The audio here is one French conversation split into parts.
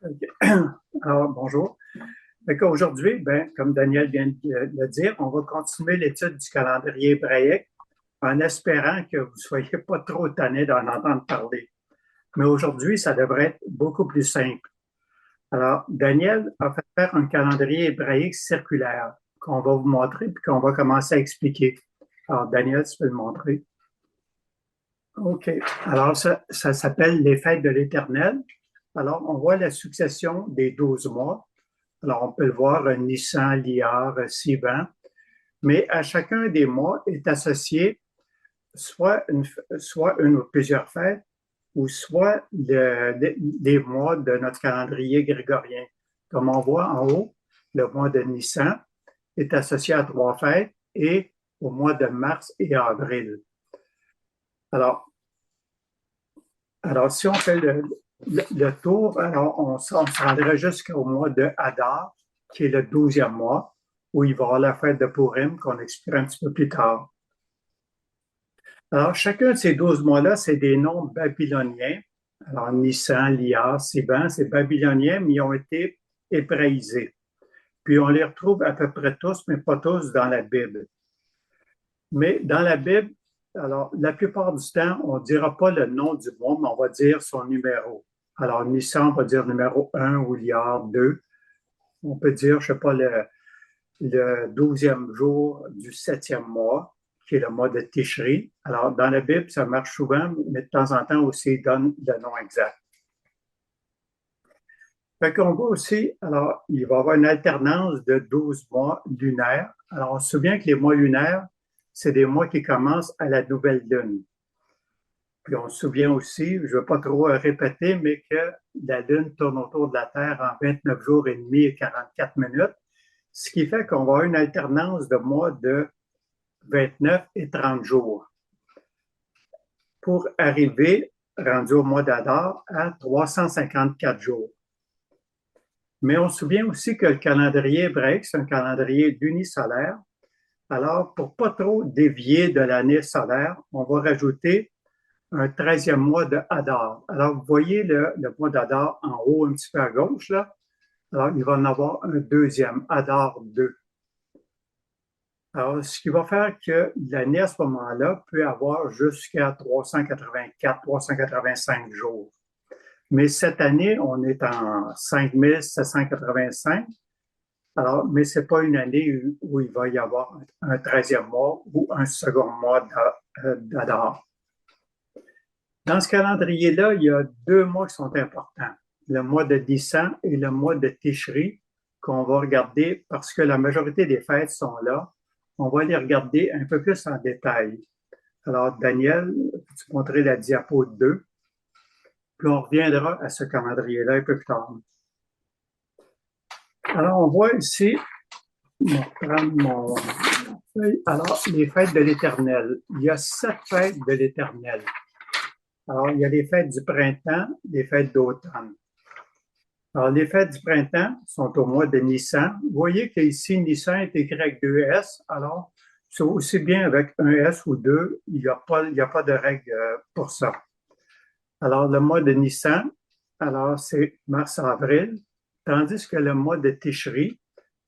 OK. Alors, bonjour. Aujourd'hui, comme Daniel vient de le dire, on va continuer l'étude du calendrier hébraïque en espérant que vous ne soyez pas trop tannés d'en entendre parler. Mais aujourd'hui, ça devrait être beaucoup plus simple. Alors, Daniel a fait faire un calendrier hébraïque circulaire qu'on va vous montrer puis qu'on va commencer à expliquer. Alors, Daniel, tu peux le montrer. OK. Alors, ça s'appelle les fêtes de l'Éternel. Alors, on voit la succession des 12 mois. Alors, on peut le voir, Nissan, Liar, Sivan, mais à chacun des mois est associé soit une ou plusieurs fêtes, ou soit des mois de notre calendrier grégorien. Comme on voit en haut, le mois de Nissan est associé à trois fêtes et au mois de mars et avril. Alors, si on fait le tour, alors on se rendrait jusqu'au mois de Hadar, qui est le 12e mois, où il va y avoir la fête de Purim, qu'on expliquera un petit peu plus tard. Alors, chacun de ces 12 mois-là, c'est des noms babyloniens. Alors, Nissan, Lia, Siban, c'est babylonien, mais ils ont été hébraïsés. Puis, on les retrouve à peu près tous, mais pas tous, dans la Bible. Mais dans la Bible, alors, la plupart du temps, on ne dira pas le nom du mois, mais on va dire son numéro. Alors, Nissan, on va dire numéro 1 ou Liard 2. On peut dire, je ne sais pas, le 12e jour du 7e mois, qui est le mois de Tishri. Alors, dans la Bible, ça marche souvent, mais de temps en temps aussi, il donne le nom exact. Fait qu'on voit aussi, alors, il va y avoir une alternance de 12 mois lunaires. Alors, on se souvient que les mois lunaires, c'est des mois qui commencent à la nouvelle lune. Puis on se souvient aussi, je ne veux pas trop répéter, mais que la Lune tourne autour de la Terre en 29 jours et demi et 44 minutes, ce qui fait qu'on va avoir une alternance de mois de 29 et 30 jours pour arriver, rendu au mois d'Adar, à 354 jours. Mais on se souvient aussi que le calendrier hébraïque, c'est un calendrier lunisolaire. Alors, pour pas trop dévier de l'année solaire, on va rajouter un 13e mois de Hadar. Alors, vous voyez le mois d'Adar en haut, un petit peu à gauche, là. Alors, il va en avoir un deuxième, Hadar 2. Alors, ce qui va faire que l'année à ce moment-là peut avoir jusqu'à 384, 385 jours. Mais cette année, on est en 5785. Alors, mais ce n'est pas une année où il va y avoir un 13e mois ou un second mois d'Adar. Dans ce calendrier-là, il y a deux mois qui sont importants. Le mois de Nissan et le mois de Tishri, qu'on va regarder parce que la majorité des fêtes sont là. On va les regarder un peu plus en détail. Alors, Daniel, peux-tu montrer la diapo 2? Puis on reviendra à ce calendrier-là un peu plus tard. Alors, on voit ici, je vais prendre mon feuille. Alors, les fêtes de l'Éternel. Il y a 7 fêtes de l'Éternel. Alors, il y a les fêtes du printemps, les fêtes d'automne. Alors, les fêtes du printemps sont au mois de Nissan. Vous voyez qu'ici, Nissan est écrit avec deux S. Alors, c'est aussi bien avec un S ou deux, il n'y a pas de règle pour ça. Alors, le mois de Nissan, alors c'est mars-avril, tandis que le mois de Tishri,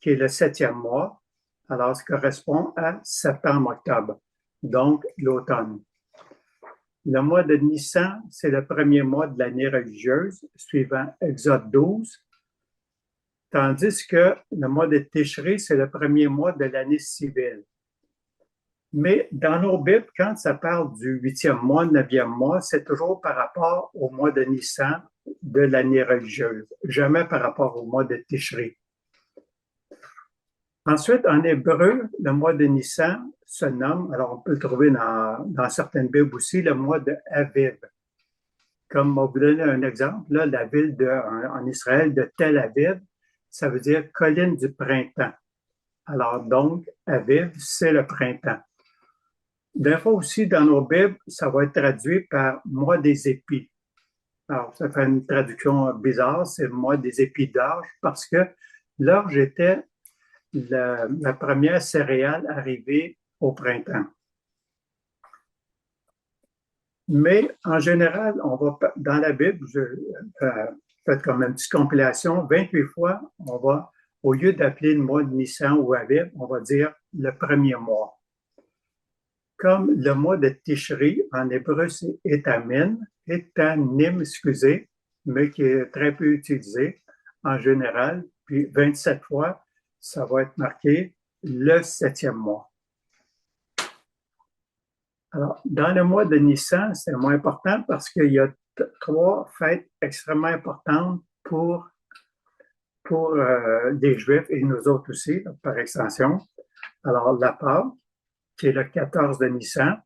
qui est le 7e mois, alors ça correspond à septembre-octobre, donc l'automne. Le mois de Nissan, c'est le premier mois de l'année religieuse, suivant Exode 12, tandis que le mois de Tishri, c'est le premier mois de l'année civile. Mais dans nos Bibles, quand ça parle du 8e mois, 9e mois, c'est toujours par rapport au mois de Nissan de l'année religieuse, jamais par rapport au mois de Tishri. Ensuite, en hébreu, le mois de Nissan se nomme, alors on peut le trouver dans certaines Bibles aussi, le mois de Aviv. Comme on vous donne un exemple, là, la ville en Israël de Tel Aviv, ça veut dire colline du printemps. Alors donc, Aviv, c'est le printemps. Des fois aussi, dans nos Bibles, ça va être traduit par mois des épis. Alors, ça fait une traduction bizarre, c'est le mois des épis d'orge, parce que l'orge était la première céréale arrivée au printemps. Mais en général, dans la Bible, faites comme une petite compilation. 28 fois, on va, au lieu d'appeler le mois de Nissan ou Aviv, on va dire le premier mois. Comme le mois de Tishri, en hébreu, c'est Etanim, excusez, mais qui est très peu utilisé en général. Puis 27 fois, ça va être marqué le 7e mois. Alors, dans le mois de Nissan, c'est moins important parce qu'il y a 3 fêtes extrêmement importantes pour les Juifs et nous autres aussi, par extension. Alors, la Pâque, qui est le 14 de Nissan.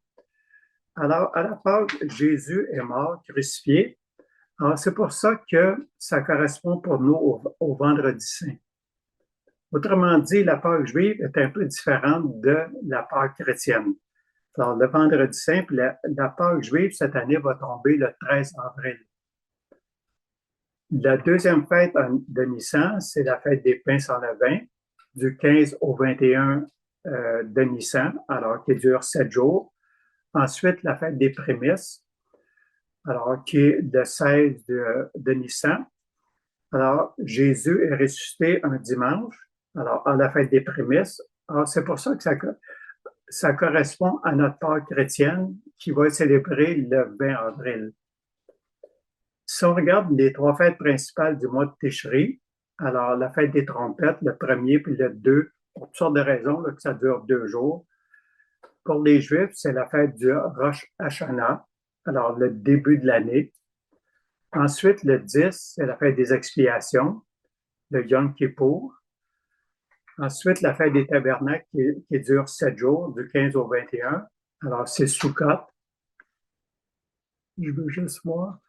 Alors, à la Pâque, Jésus est mort, crucifié. Alors, c'est pour ça que ça correspond pour nous au Vendredi Saint. Autrement dit, la Pâque juive est un peu différente de la Pâque chrétienne. Alors, le Vendredi Saint, puis la Pâque juive, cette année, va tomber le 13 avril. La deuxième fête de Nissan, c'est la fête des pains sans levain, du 15 au 21 de Nissan, alors qui dure 7 jours. Ensuite, la fête des prémices, alors qui est le 16 de Nissan. Alors, Jésus est ressuscité un dimanche, alors à la fête des prémices. Alors, c'est pour ça que ça correspond à notre Pâque chrétienne qui va être célébrée le 20 avril. Si on regarde les 3 fêtes principales du mois de Tishri, alors la fête des trompettes, le premier puis le 2, pour toutes sortes de raisons, là, que ça dure 2 jours. Pour les Juifs, c'est la fête du Rosh Hashanah, alors le début de l'année. Ensuite, le 10, c'est la fête des expiations, le Yom Kippour. Ensuite, la fête des tabernacles qui dure 7 jours, du 15 au 21. Alors, c'est Sukkot. Je veux juste voir.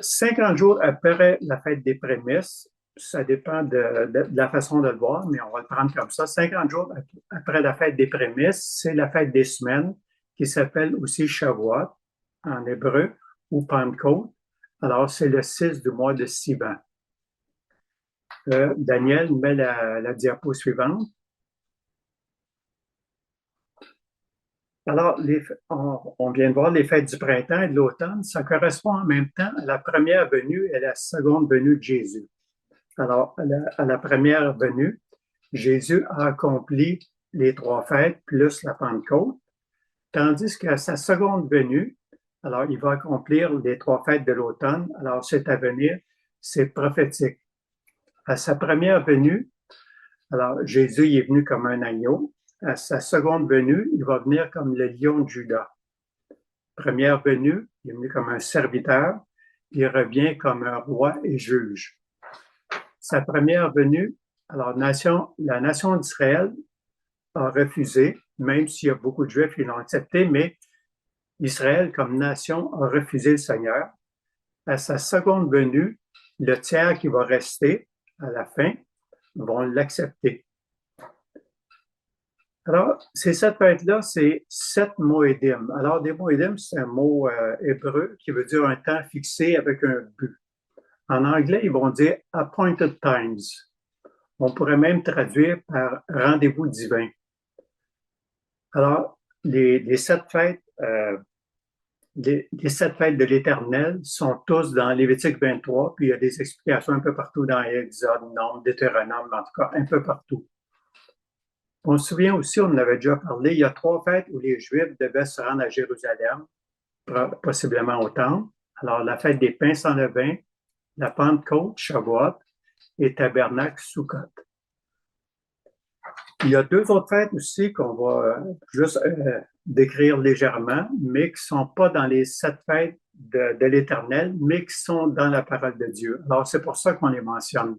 50 jours après la fête des prémices, ça dépend de la façon de le voir, mais on va le prendre comme ça. 50 jours après la fête des prémices, c'est la fête des semaines qui s'appelle aussi Shavuot en hébreu ou Pentecôte. Alors, c'est le 6 du mois de Sivan. Daniel met la diapo suivante. Alors, on vient de voir les fêtes du printemps et de l'automne. Ça correspond en même temps à la première venue et la seconde venue de Jésus. Alors, à la première venue, Jésus a accompli les 3 fêtes plus la Pentecôte, tandis qu'à sa seconde venue, alors il va accomplir les 3 fêtes de l'automne. Alors, c'est à venir, c'est prophétique. À sa première venue, alors Jésus il est venu comme un agneau. À sa seconde venue, il va venir comme le lion de Juda. Première venue, il est venu comme un serviteur, il revient comme un roi et juge. Sa première venue, alors la nation d'Israël a refusé, même s'il y a beaucoup de Juifs qui l'ont accepté, mais Israël comme nation a refusé le Seigneur. À sa seconde venue, le tiers qui va rester à la fin vont l'accepter. Alors, cette fête-là, c'est 7 moedim. Alors, des moedim, c'est un mot hébreu qui veut dire un temps fixé avec un but. En anglais, ils vont dire appointed times. On pourrait même traduire par rendez-vous divin. Alors, les 7 fêtes, les 7 fêtes de l'Éternel sont tous dans Lévitique 23, puis il y a des explications un peu partout dans Exode, Nombre, Deutéronome, en tout cas, un peu partout. On se souvient aussi, on en avait déjà parlé, il y a 3 fêtes où les Juifs devaient se rendre à Jérusalem, possiblement au Temple. Alors, la fête des pains sans levain, la Pentecôte, Shavuot, et Tabernacle, Sukkot. Il y a 2 autres fêtes aussi qu'on va juste décrire légèrement, mais qui ne sont pas dans les 7 fêtes de l'Éternel, mais qui sont dans la parole de Dieu. Alors, c'est pour ça qu'on les mentionne.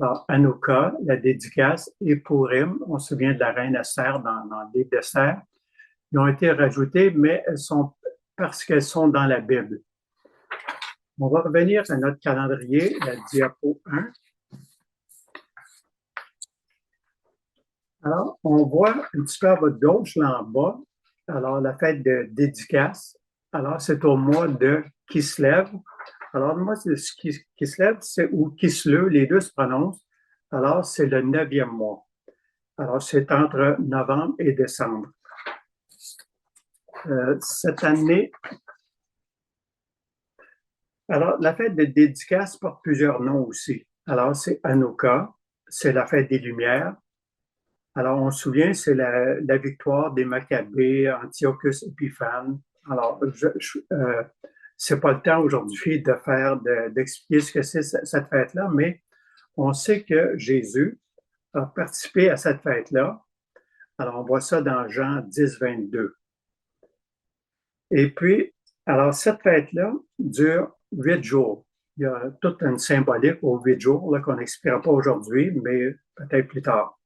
Alors, Hanouka, la dédicace, et Purim, on se souvient de la reine Esther dans le livre d'Esther, ils ont été rajoutées, mais elles sont parce qu'elles sont dans la Bible. On va revenir à notre calendrier, la diapo 1. Alors, on voit un petit peu à votre gauche, là en bas, alors la fête de dédicace. Alors, c'est au mois de Kislev. Alors, moi, Kislev, c'est ou Kislev, les deux se prononcent. Alors, c'est le 9e mois. Alors, c'est entre novembre et décembre. Cette année, Alors, la fête de dédicace porte plusieurs noms aussi. Alors, c'est Hanouka, c'est la fête des Lumières. Alors, on se souvient, c'est la victoire des Maccabées, Antiochus Épiphane. Alors, c'est pas le temps aujourd'hui d'expliquer ce que c'est cette fête-là, mais on sait que Jésus a participé à cette fête-là. Alors, on voit ça dans Jean 10, 22. Et puis, alors, cette fête-là dure 8 jours. Il y a toute une symbolique aux 8 jours qu'on n'expliquera pas aujourd'hui, mais peut-être plus tard.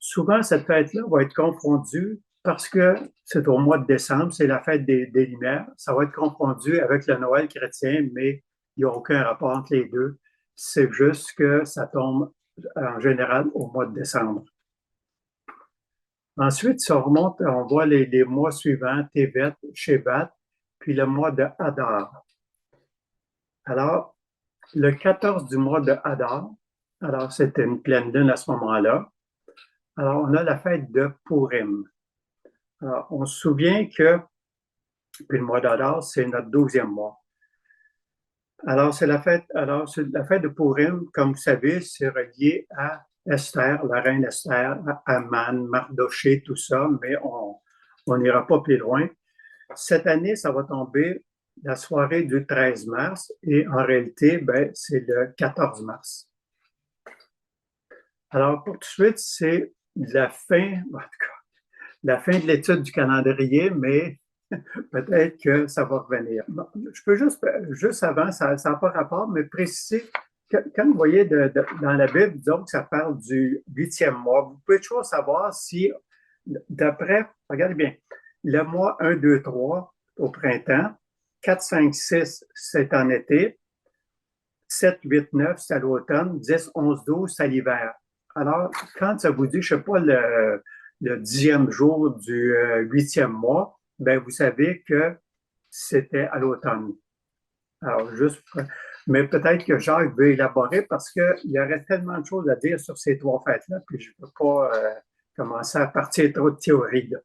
Souvent, cette fête-là va être confondue parce que c'est au mois de décembre, c'est la fête des Lumières. Ça va être confondu avec le Noël chrétien, mais il n'y a aucun rapport entre les deux. C'est juste que ça tombe en général au mois de décembre. Ensuite, si on remonte, on voit les mois suivants, Tevet, Shevat, puis le mois de Hadar. Alors, le 14 du mois de Hadar, alors c'était une pleine lune à ce moment-là, alors on a la fête de Purim. Alors, on se souvient que, puis le mois d'Adar, c'est notre 12e mois. Alors, c'est la fête de Purim, comme vous savez, c'est relié à Esther, la reine Esther, à Aman, Mardoché, tout ça, mais on n'ira pas plus loin. Cette année, ça va tomber la soirée du 13 mars et en réalité, ben, c'est le 14 mars. Alors, pour tout de suite, c'est la fin, en tout cas, la fin de l'étude du calendrier, mais peut-être que ça va revenir. Je peux juste avant, ça n'a pas rapport, mais préciser, quand vous voyez dans la Bible, disons que ça parle du 8e mois, vous pouvez toujours savoir si, d'après, regardez bien, le mois 1, 2, 3 au printemps, 4, 5, 6, c'est en été, 7, 8, 9, c'est à l'automne, 10, 11, 12, c'est à l'hiver. Alors, quand ça vous dit, je ne sais pas, le 10e jour du 8e mois, ben vous savez que c'était à l'automne. Alors, mais peut-être que Jacques veut élaborer parce qu'il y aurait tellement de choses à dire sur ces trois fêtes-là, puis je ne peux pas commencer à partir trop de théories, là.